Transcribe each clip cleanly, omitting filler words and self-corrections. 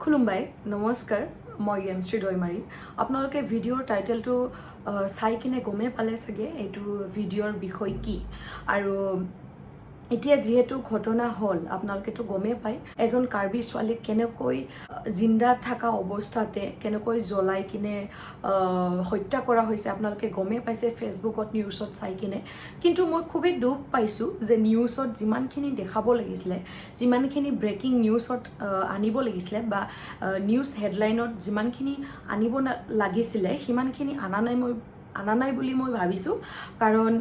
খুলুমবাই নমস্কাৰ মই এমশ্ৰী দৈমাৰী আপোনালোকে ভিডিঅ'ৰ টাইটেলটো চাই কিনে গমে পালে চাগে এইটো ভিডিঅ'ৰ বিষয় কি আৰু এতিয়া যেহেতু ঘটনা হল আপোনালোকেতো গমে পায় এজন কাৰ্বি ছোৱালীক কেনেকৈ জিন্দা থকা অৱস্থাতে কেনেকৈ জ্বলাই কিনে হত্যা কৰা হৈছে আপোনালোকে গমে পাইছে ফেচবুকত নিউজত চাই কিনে কিন্তু মই খুবেই দুখ পাইছোঁ যে নিউজত যিমানখিনি দেখাব লাগিছিলে যিমানখিনি ব্ৰেকিং নিউজত আনিব লাগিছিলে বা নিউজ হেডলাইনত যিমানখিনি আনিব লাগিছিলে সিমানখিনি আনা নাই বুলি মই ভাবিছোঁ কাৰণ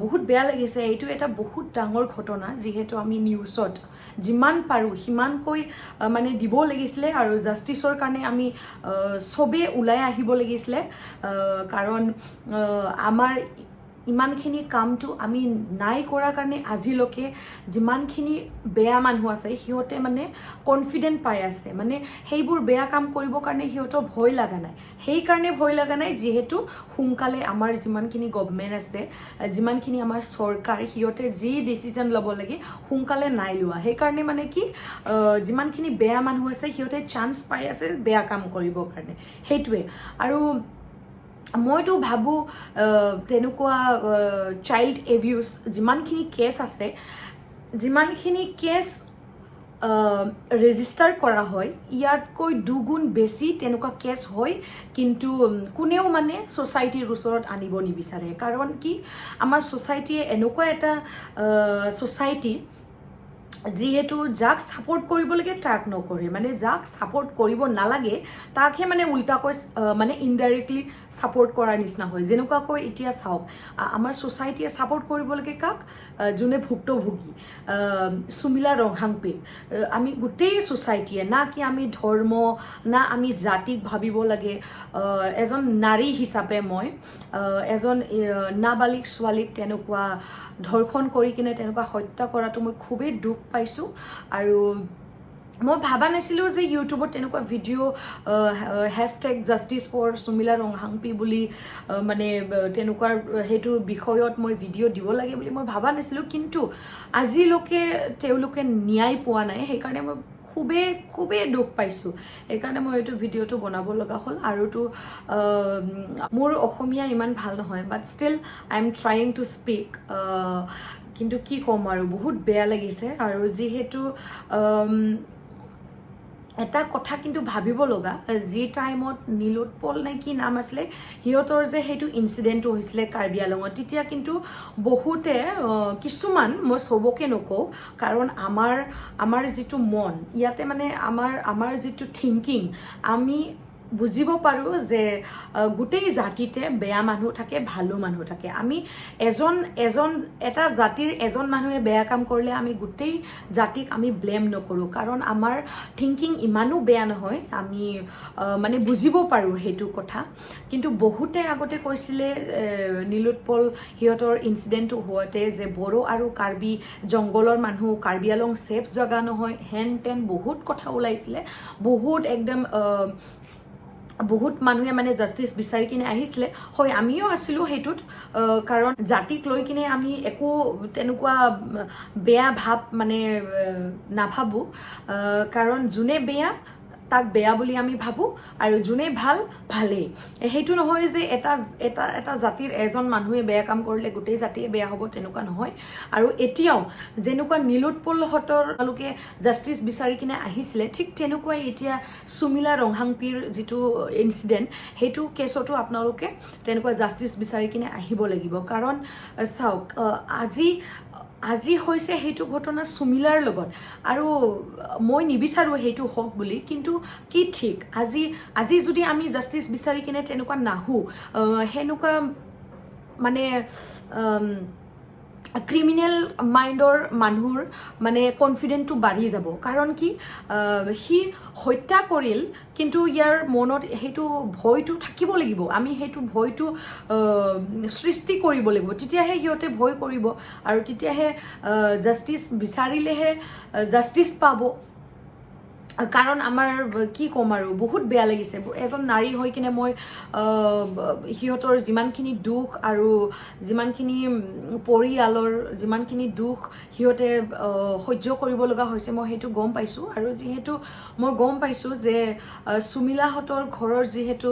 বহুত বেয়া লাগিছে এইটো এটা বহুত ডাঙৰ ঘটনা যেহেতু আমি নিউজত যিমান পাৰোঁ সিমানকৈ মানে দিব লাগিছিলে আৰু জাষ্টিছৰ কাৰণে আমি চবে ওলাই আহিব লাগিছিলে কাৰণ আমাৰ ইমানখিনি কামটো আমি নাই কৰাৰ কাৰণে আজিলৈকে যিমানখিনি বেয়া মানুহ আছে সিহঁতে মানে কনফিডেন্ট পাই আছে মানে সেইবোৰ বেয়া কাম কৰিবৰ কাৰণে সিহঁতৰ ভয় লগা নাই সেইকাৰণে ভয় লগা নাই যিহেতু সোনকালে আমাৰ যিমানখিনি গভৰ্ণমেণ্ট আছে যিমানখিনি আমাৰ চৰকাৰ সিহঁতে যি ডিচিজন ল'ব লাগে সোনকালে নাই লোৱা সেইকাৰণে মানে কি যিমানখিনি বেয়া মানুহ আছে সিহঁতে চান্স পাই আছে বেয়া কাম কৰিবৰ কাৰণে সেইটোৱে আৰু মইতো ভাবোঁ তেনেকুৱা চাইল্ড এবিউজ যিমানখিনি কেছ আছে যিমানখিনি কেছ ৰেজিষ্টাৰ কৰা হয় ইয়াতকৈ দুগুণ বেছি তেনেকুৱা কেছ হয় কিন্তু কোনেও মানে ছ'চাইটিৰ ওচৰত আনিব নিবিচাৰে কাৰণ কি আমাৰ ছ'চাইটিয়ে এনেকুৱা এটা ছ'চাইটি যিহেতু যাক ছাপোৰ্ট কৰিব লাগে তাক নকৰে মানে যাক ছাপোৰ্ট কৰিব নালাগে তাকহে মানে উল্টাকৈ মানে ইনডাইৰেক্টলি ছাপোৰ্ট কৰাৰ নিচিনা হয় যেনেকুৱাকৈ এতিয়া চাওক আমাৰ ছ'চাইটিয়ে ছাপোৰ্ট কৰিব লাগে কাক যোনে ভুক্তভোগী সুমিলা ৰংহাংপেক আমি গোটেই ছ'চাইটিয়ে না কি আমি ধৰ্ম না আমি জাতিক ভাবিব লাগে এজন নাৰী হিচাপে মই এজন নাবালিক ছোৱালীক তেনেকুৱা ধৰ্ষণ কৰি কিনে তেনেকুৱা হত্যা কৰাটো মই খুবেই দুখ পাইছোঁ আৰু মই ভাবা নাছিলোঁ যে ইউটিউবত তেনেকুৱা video' hashtag justice for সুমিলা Ronghangpi বুলি মানে তেনেকুৱা সেইটো বিষয়ত মই ভিডিঅ' দিব লাগে বুলি মই ভাবা নাছিলোঁ কিন্তু আজিলৈকে তেওঁলোকে ন্যায় পোৱা নাই সেইকাৰণে মই খুবেই দুখ পাইছোঁ সেইকাৰণে মই এইটো ভিডিঅ'টো বনাব লগা হ'ল আৰুতো মোৰ অসমীয়া ইমান ভাল নহয় but still I am trying to speak কিন্তু কি ক'ম আৰু বহুত বেয়া লাগিছে আৰু যিহেতু এটা কথা কিন্তু ভাবিব লগা যি টাইমত নীলোৎপল নে কি নাম আছিলে সিহঁতৰ যে সেইটো ইনচিডেণ্টটো হৈছিলে কাৰ্বি আংলঙত তেতিয়া কিন্তু বহুতে কিছুমান মই চবকে নকওঁ কাৰণ আমাৰ যিটো মন ইয়াতে মানে আমাৰ যিটো থিংকিং আমি বুজিব পাৰোঁ যে গোটেই জাতিতে বেয়া মানুহ থাকে ভালো মানুহ থাকে আমি এটা জাতিৰ এজন মানুহে বেয়া কাম কৰিলে আমি গোটেই জাতিক আমি ব্লেম নকৰোঁ কাৰণ আমাৰ থিংকিং ইমানো বেয়া নহয় আমি মানে বুজিব পাৰোঁ সেইটো কথা কিন্তু বহুতে আগতে কৈছিলে নীলোৎপল সিহঁতৰ ইনচিডেণ্টটো হোৱাতে যে বড়ো আৰু কাৰ্বি জংঘলৰ মানুহ কাৰ্বি আংলং ছেফ জেগা নহয় হেন টেন বহুত কথা ওলাইছিলে বহুত একদম বহুত মানুহে মানে জাষ্টিছ বিচাৰি কিনে আহিছিলে হয় আমিও আছিলোঁ সেইটোত কাৰণ জাতিক লৈ কিনে আমি একো তেনেকুৱা বেয়া ভাৱ মানে নাভাবোঁ কাৰণ যোনে বেয়া তাক বেয়া বুলি আমি ভাবোঁ আৰু যোনে ভাল ভালেই সেইটো নহয় যে এটা জাতিৰ এজন মানুহে বেয়া কাম কৰিলে গোটেই জাতিয়ে বেয়া হ'ব তেনেকুৱা নহয় আৰু এতিয়াও যেনেকুৱা নীলোৎপলহঁতৰ তেওঁলোকে জাষ্টিছ বিচাৰি কিনে আহিছিলে ঠিক তেনেকুৱাই এতিয়া সুমিলা ৰংহাংপিৰ যিটো ইনচিডেণ্ট সেইটো কেছতো আপোনালোকে তেনেকুৱা জাষ্টিছ বিচাৰি কিনে আহিব লাগিব কাৰণ চাওক আজি হৈছে সেইটো ঘটনা সুমিলাৰ লগত আৰু মই নিবিচাৰোঁ সেইটো হওক বুলি কিন্তু কি ঠিক আজি যদি আমি জাষ্টিছ বিচাৰি কিনে তেনেকুৱা নাহোঁ সেনেকুৱা মানে ক্ৰিমিনেল মাইণ্ডৰ মানুহৰ মানে কনফিডেন্টটো বাঢ়ি যাব কাৰণ কি সি হত্যা কৰিল কিন্তু ইয়াৰ মনত সেইটো ভয়টো থাকিব লাগিব আমি সেইটো ভয়টো সৃষ্টি কৰিব লাগিব তেতিয়াহে সিহঁতে ভয় কৰিব আৰু তেতিয়াহে জাষ্টিছ বিচাৰিলেহে জাষ্টিছ পাব কাৰণ আমাৰ কি ক'ম আৰু বহুত বেয়া লাগিছে এজন নাৰী হৈ কিনে মই সিহঁতৰ যিমানখিনি দুখ আৰু যিমানখিনি পৰিয়ালৰ যিমানখিনি দুখ সিহঁতে সহ্য কৰিব লগা হৈছে মই সেইটো গম পাইছোঁ আৰু যিহেতু মই গম পাইছোঁ যে সুমিলাহঁতৰ ঘৰৰ যিহেতু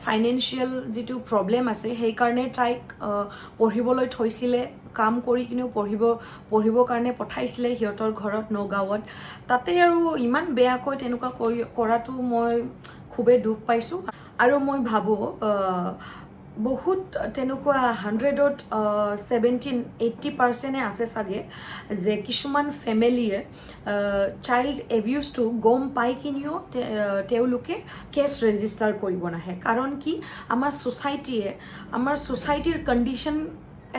ফাইনেন্সিয়েল যিটো প্ৰব্লেম আছে সেইকাৰণে তাইক পঢ়িবলৈ থৈছিলে কাম কৰি কিনেও পঢ়িবৰ কাৰণে পঠাইছিলে সিহঁতৰ ঘৰত নগাঁৱত তাতে আৰু ইমান বেয়াকৈ তেনেকুৱা কৰাটো মই খুবেই দুখ পাইছোঁ আৰু মই ভাবোঁ বহুত তেনেকুৱা 100ত 70-80% আছে চাগে যে কিছুমান ফেমিলিয়ে চাইল্ড এবিউজটো গম পাই কিনেও তেওঁলোকে কেছ ৰেজিষ্টাৰ কৰিব নাহে কাৰণ কি আমাৰ ছ'চাইটিৰ কণ্ডিশ্যন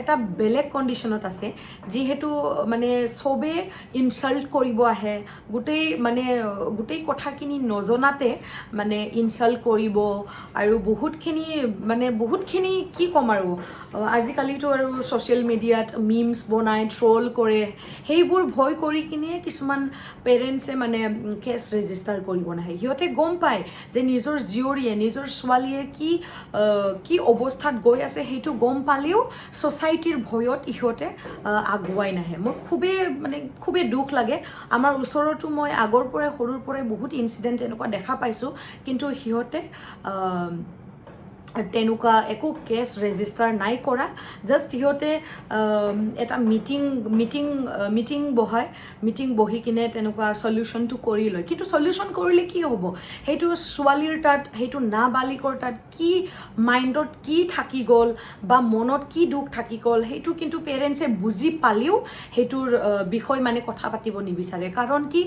এটা বেলেগ কণ্ডিশ্যনত আছে যিহেতু মানে চবে ইনচাল্ট কৰিব আহে গোটেই কথাখিনি নজনাতে মানে ইনচাল্ট কৰিব আৰু বহুতখিনি কি ক'ম আৰু আজিকালিতো আৰু ছ'চিয়েল মিডিয়াত মিমছ বনায় ট্ৰল কৰে সেইবোৰ ভয় কৰি কিনে কিছুমান পেৰেণ্টছে মানে কেছ ৰেজিষ্টাৰ কৰিব নাহে সিহঁতে গম পায় যে নিজৰ জীয়ৰীয়ে নিজৰ ছোৱালীয়ে কি অৱস্থাত গৈ আছে সেইটো গম পালেও ছ'চাইটিৰ ভয়ত ইহঁতে আগুৱাই নাহে মই খুবেই দুখ লাগে আমাৰ ওচৰতো মই আগৰ পৰাই সৰুৰ পৰাই বহুত ইনচিডেণ্ট এনেকুৱা দেখা পাইছোঁ কিন্তু সিহঁতে তেনেকুৱা একো কেছ ৰেজিষ্টাৰ নাই কৰা জাষ্ট সিহঁতে এটা মিটিং বহি কিনে তেনেকুৱা সলিউশ্যনটো কৰি লয় কিন্তু সলিউশ্যন কৰিলে কি হ'ব সেইটো ছোৱালীৰ তাত সেইটো নাবালিকৰ তাত কি মাইণ্ডত কি থাকি গ'ল বা মনত কি দুখ থাকি গ'ল সেইটো কিন্তু পেৰেণ্টছে বুজি পালেও সেইটোৰ বিষয় মানে কথা পাতিব নিবিচাৰে কাৰণ কি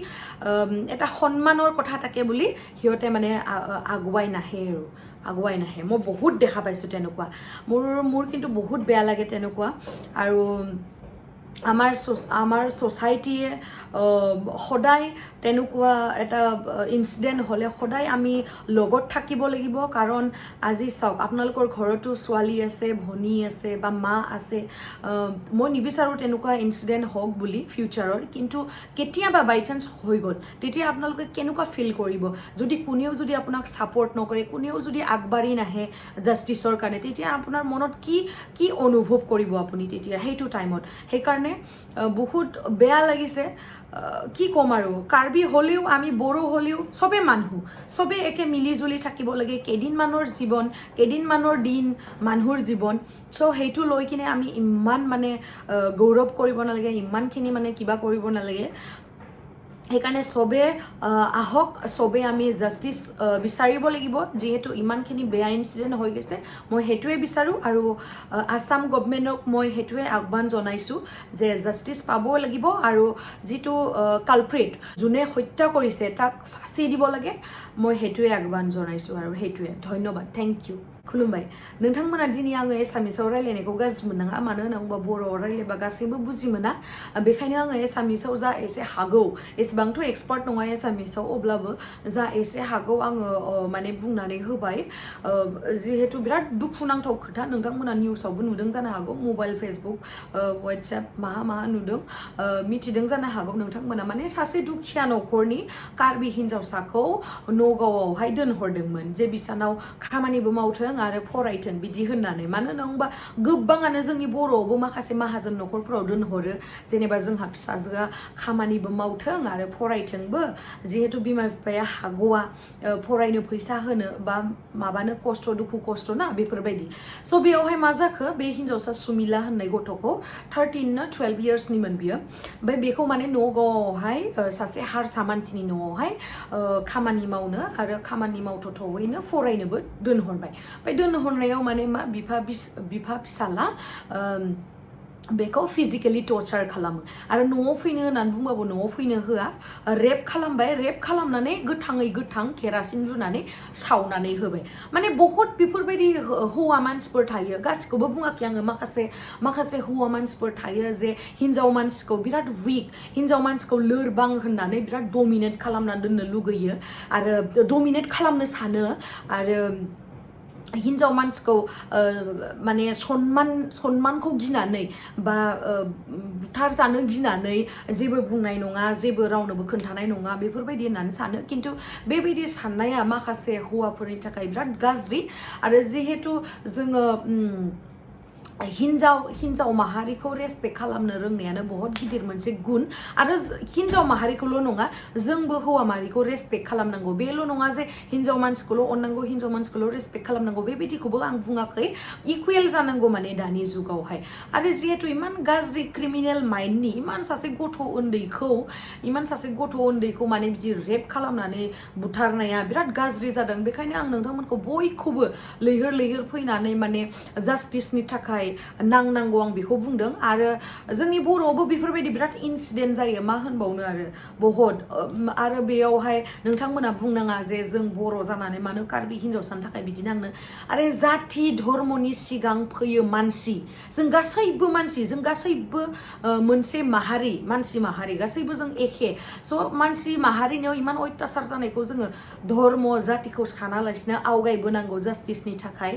এটা সন্মানৰ কথা থাকে বুলি সিহঁতে মানে আগুৱাই নাহে মই বহুত দেখা পাইছোঁ তেনেকুৱা মোৰ কিন্তু বহুত বেয়া লাগে তেনেকুৱা আৰু আমাৰ ছ'চাইটিয়ে সদায় তেনেকুৱা এটা ইনচিডেণ্ট হ'লে সদায় আমি লগত থাকিব লাগিব কাৰণ আজি চাওক আপোনালোকৰ ঘৰতো ছোৱালী আছে ভনী আছে বা মা আছে মই নিবিচাৰোঁ তেনেকুৱা ইনচিডেণ্ট হওক বুলি ফিউচাৰৰ কিন্তু কেতিয়াবা বাই চান্স হৈ গ'ল তেতিয়া আপোনালোকে কেনেকুৱা ফিল কৰিব কোনেও যদি আপোনাক ছাপৰ্ট নকৰে কোনেও যদি আগবাঢ়ি নাহে জাষ্টিছৰ কাৰণে তেতিয়া আপোনাৰ মনত কি অনুভৱ কৰিব আপুনি তেতিয়া সেইটো টাইমত সেইকাৰণে বহুত বেয়া লাগিছে কি ক'ম আৰু কাৰ্বি হ'লেও আমি বড়ো হ'লেও চবে মানুহ চবে একে মিলি জুলি থাকিব লাগে কেইদিনমানৰ জীৱন কেইদিনমানৰ দিন মানুহৰ জীৱন চ' সেইটো লৈ কিনে আমি ইমান মানে গৌৰৱ কৰিব নালাগে ইমানখিনি মানে কিবা কৰিব নালাগে সেইকাৰণে চবে আহক চবে আমি জাষ্টিছ বিচাৰিব লাগিব যিহেতু ইমানখিনি বেয়া ইনচিডেণ্ট হৈ গৈছে মই সেইটোৱে বিচাৰোঁ আৰু আসাম গভৰ্ণমেণ্টক মই সেইটোৱে আহ্বান জনাইছোঁ যে জাষ্টিছ পাব লাগিব আৰু যিটো কালপ্ৰিট যোনে হত্যা কৰিছে তাক ফাঁচি দিব লাগে মই সেইটোৱে আহ্বান জনাইছোঁ আৰু সেইটোৱে ধন্যবাদ থেংক ইউ खुलुमबाय नोंथांमोना दिनै आङो एसामिसाव रायलायनायखौ गाज्रि मोननाङा मानो होनना बुङोबा बर'आव रायलायबा गासैबो बुजि मोना बेखायनो आङो एसामिसाव जा एसे हागौ एसेबांथ' एक्सपार्ट नङा एसामिसाव अब्लाबो जा एसे हागौ आङो माने बुंनानै होबाय जिहेतु बिराद दुखुनांथाव खोथा नोंथांमोना निउसावबो नुदों जानो हागौ मबाइल फेसबुक वाट्सएप माहा नुदों मिथिदों जानो हागौ नोंथांमोना माने सासे दुखिया न'खरनि कार्बि हिनजावसाखौ नगावआवहाय दोनहरदोंमोन जे बिसानाव खामानिबो मावथों आरो फरायथों बिदि होननानै मानो होनोबा गोबाङानो जोंनि बर'आवबो माखासे माहाजोन न'खरफोराव दोनहरो जेनेबा जोंहा फिसाजोआ खामानिबो मावथों आरो फरायथोंबो जिहेतु बिमा बिफाया हागौआ फरायनो फैसा होनो बा माबानो दुखु खस्थ ना बेफोरबायदि स' बेयावहाय मा जाखो बे हिनजावसा सुमिला होननाय गथ'खौ 13-12 इयार्सनिमोन बियो ओमफ्राय बेखौ माने नगावआवहाय सासे हारसा मानसिनि न'आवहाय खामानि मावनो आरो खामानि मावथ'थ'यैनो फरायनोबो दोनहरबाय ओमफ्राय दोनहरनायाव माने मा बिफा फिसाला बेखौ फिजिकेलि टर्चार खालामो आरो न'आव फैनो होननानै बुंबाबो न'आव फैनो होआ रेप खालामबाय रेप खालामनानै गोथाङै गोथां केरासिन रुनानै सावनानै होबाय माने बहुत बेफोरबायदि हौवा मानसिफोर थायो गासिखौबो बुङाखै आङो माखासे हौवा मानसिफोर थायो जे हिनजाव मानसिखौ बिराद उइक हिनजाव मानसिखौ लोरबां होननानै बिराद डमिनेट खालामना दोननो लुगैयो आरो डमिनेट खालामनो सानो आरो हिन्जाव मानसिखौ माने सनमानखौ गिनानै बा बुथार जानो गिनानै जेबो बुंनाय नङा जेबो रावनोबो खोन्थानाय नङा बेफोरबायदि होननानै सानो खिन्थु बेबायदि साननाया माखासे हौवाफोरनि थाखाय बिराद गाज्रि आरो जिहेतु जोङो हिन्जाव माहारिखौ रेसपेक्ट खालामनो रोंनायानो बहुत गिदिर मोनसे गुन आरो हिन्जाव माहारिखौल' नङा जोंबो हौवा माहारिखौ रेसपेक्ट खालामनांगौ बेल' नङा जे हिन्जाव मानसिखौल' अननांगौ हिन्जाव मानसिखौल' रेसपेक्ट खालामनांगौ बेबायदिखौबो आं बुङाखै इकुवेल जानांगौ माने दानि जुगावहाय आरो जिहेतु इमान गाज्रि क्रिमिनेल माइन्डनि इमान सासे गथ' उन्दैखौ माने बिदि रेप खालामनानै बुथारनाया बिराद गाज्रि जादों बेखायनो आं नोंथांमोनखौ बयखौबो लैहोर फैनानै माने जास्टिसनि थाखाय नांनांगौ आं बेखौ बुंदों आरो जोंनि बर'आवबो बेफोरबायदि बिराद इनसिडेन्ट जायो मा होनबावनो आरो बहुत आरो बेयावहाय नोंथांमोना बुंनाङा जे जों बर' जानानै मानो कार्बि हिन्जावसानि थाखाय बिदि नांनो आरो जाथि धर्मनि सिगां फैयो मानसि जों गासैबो मानसि जों गासैबो मोनसे मानसि माहारि गासैबो जों एखे स' मानसि माहारिनियाव इमान अयथासार जानायखौ जोङो धर्म जातिखौ सानालासिनो आवगायबोनांगौ जास्टिसनि थाखाय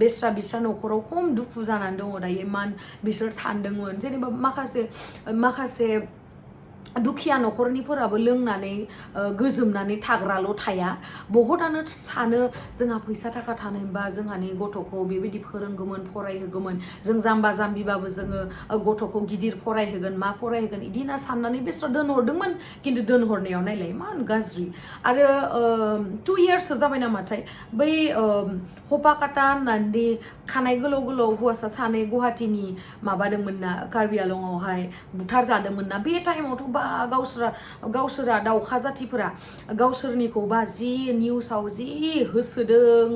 बिस्रा न'खराव खम दुखु जानानै दङ दायो इमान बिसोर सानदोंमोन जेनेबा माखासे दुखिया न'खरनिफोराबो लोंनानै गोजोमनानै थाग्राल' थाया बहुतानो सानो जोंहा फैसा थाखा थानायबा जोंहानि गथ'खौ बेबायदि फोरोंगौमोन फरायहोगौमोन जों जाम्बा जाम्बिबाबो जोङो गथ'खौ गिदिर फरायहोगोन मा फरायहोगोन इदि होनना साननानै बेस्रा दोनहरदोंमोन खिन्थु दोनहरनायाव नायलाय इमान गाज्रि आरो 2 इयार्ससो जाबाय नामाथाय बै हपाकाटा होननानै खानाय गोलाव हौवासा सानै गुवाहाटीनि माबादोंमोन ना कार्बि आलंआवहाय बुथार जादोंमोन ना बे टाइमावथ' बा गावसोरा दावखा जातिफोरा गावसोरनिखौबा जि निउसाव जि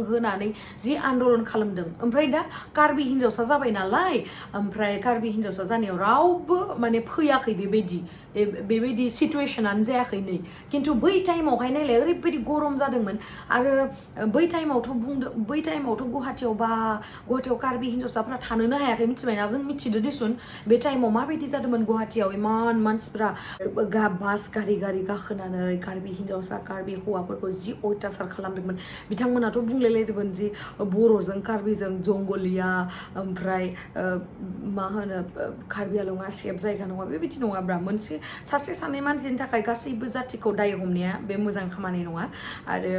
होनानै जि आन्दलन खालामदों ओमफ्राय दा कार्बि हिन्जावसा जाबाय नालाय ओमफ्राय कार्बि हिन्जावसा जानायाव रावबो माने फैयाखै बेबायदि सिटुएसनानो जायाखै नै खिन्थु बै टाइमावहाय नायलाय ओरैबायदि गरम जादोंमोन आरो बै टाइमावथ' गुवाहाटीयाव कार्बि हिन्जावसाफ्रा थानोनो हायाखै मिथिबायना जों मिथिदो दिसुन बे टाइमाव माबायदि जादोंमोन गुवाहाटीयाव इमान मानसिफ्रा बास गारि गाखोनानै कार्बि हिन्जावसा कार्बि हौवाफोरखौ जि अयथासार खालामदोंमोन बिथांमोनाथ' बुंलायलायदोंमोन जि बर'जों कार्बिजों जंगलिया ओमफ्राय मा होनो कार्बि आलंआ सेफ जायगा नङा बेबायदि नङाब्रा मोनसे सासे सानै मानसिनि थाखाय गासैबो जातिखौ दाय हमनाया बे मोजां खामानि नङा आरो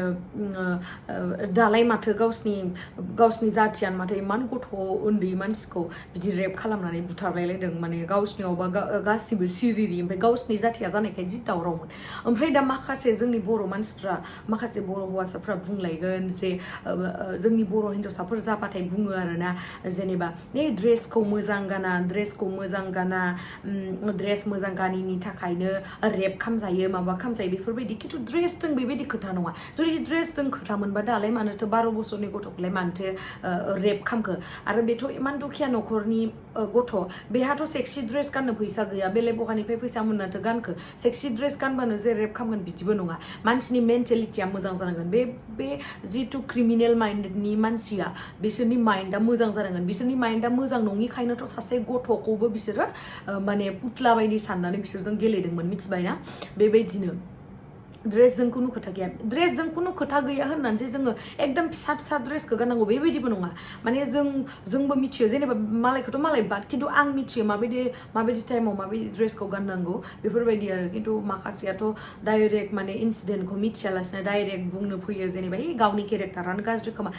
दालाय माथो गावसिनि जातियानो माथो इमान गथ' उन्दै मानसिखौ बिदि रेप खालामनानै बुथारलायलायदों माने गावसिनियावबा गासिबो सिरिरि ओमफ्राय गावसिनि जातिया जानायखाय जि दावरावमोन ओमफ्राय दा माखासे जोंनि बर' मानसिफ्रा माखासे बर' हौवासाफ्रा बुंलायगोन जे जोंनि बर' हिन्जावसाफोर जाबाथाय बुङो आरोना जेनेबा ड्रेसखौ मोजां गाना ड्रेस मोजां गानिनि थाखायनो रेप खामजायो माबा खामजायो बेफोरबायदि खिन्थु ड्रेसजों बेबायदि खोथा नङा जुदि ड्रेसजों खोथा मोनबा दालाय मानोथो 12 बोसोरनि गथ'खौलाय मानोथो रेप खामखो आरो बेथ' इमान दुखिया न'खरनि गथ' बेहाथ' सेक्सि ड्रेस गाननो फैसा गैया बेलेग बहानिफ्राय फैसा मोननाथो गानखो सेक्सि ड्रेस गानबानो जे रेप खामगोन बिदिबो नङा मानसिनि मेन्टेलिटिया मोजां जानांगोन बे जिथु क्रिमिनेल माइन्डनि मानसिया बिसोरनि माइन्डा मोजां जानांगोन बिसोरनि माइन्डा मोजां नङिखायनोथ' सासे गथ'खौबो बिसोरो माने पुतला बायदि साननानै बिसोरजों गेलेदोंमोन मिथिबायना बेबायदिनो ड्रेसजों खुनु खोथा गैया ड्रेसजों खुनु खोथा गैया होननानैसो जोङो एकदम फिसा ड्रेसखौ गाननांगौ बेबायदिबो नङा माने जोंबो मिथियो जेनेबा मालायखौथ' मालाय बाद खिन्थु आं मिथियो माबायदि टाइमाव माबायदि ड्रेसखौ गाननांगौ बेफोरबायदि आरो खिन्थु माखासेयाथ' डाइरेक्ट माने इन्सिडेन्टखौ मिथियालासिनो डाइरेक्ट बुंनो फैयो जेनेबा गावनि केरेक्टारानो गाज्रि खोमा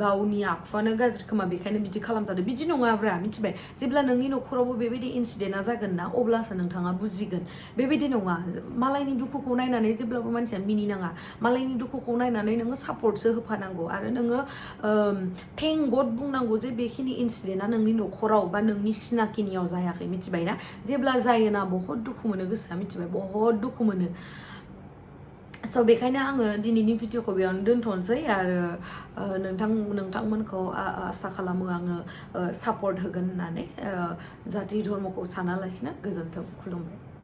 गावनि आखुआनो गाज्रि खोमा बेखायनो बिदि खालामजादों बिदि नङाब्रा मिथिबाय जेब्ला नोंनि न'खरावबो बेबायदि इन्सिडेन्टआ जागोन ना अब्लासो नोंथाङा बुजिगोन बेबायदि नङा मालायनि दुखुखौ नायनानै जेब्लाबो मानसिया मिनिनाङा मालायनि दुखुखौ नायनानै नोङो सापर्टसो होफानांगौ आरो नोङो थेंक गड बुंनांगौ जे बेखिनि इन्सिडेन्टआ नोंनि न'खराव बा नोंनि सिनाकिनियाव जायाखै मिथिबायना जेब्ला जायोना बहुत दुखु मोनो गोसोआ मिथिबाय बहुत दुखु मोनो स' बेखायनो आङो दिनैनि भिडिअखौ बेयावनो दोनथ'नोसै आरो नोंथांमोनखौ आसा खालामो आङो सापर्ट होगोन होननानै जाति धर्मखौ सानालासिनो गोजोन्थों खुलुमबाय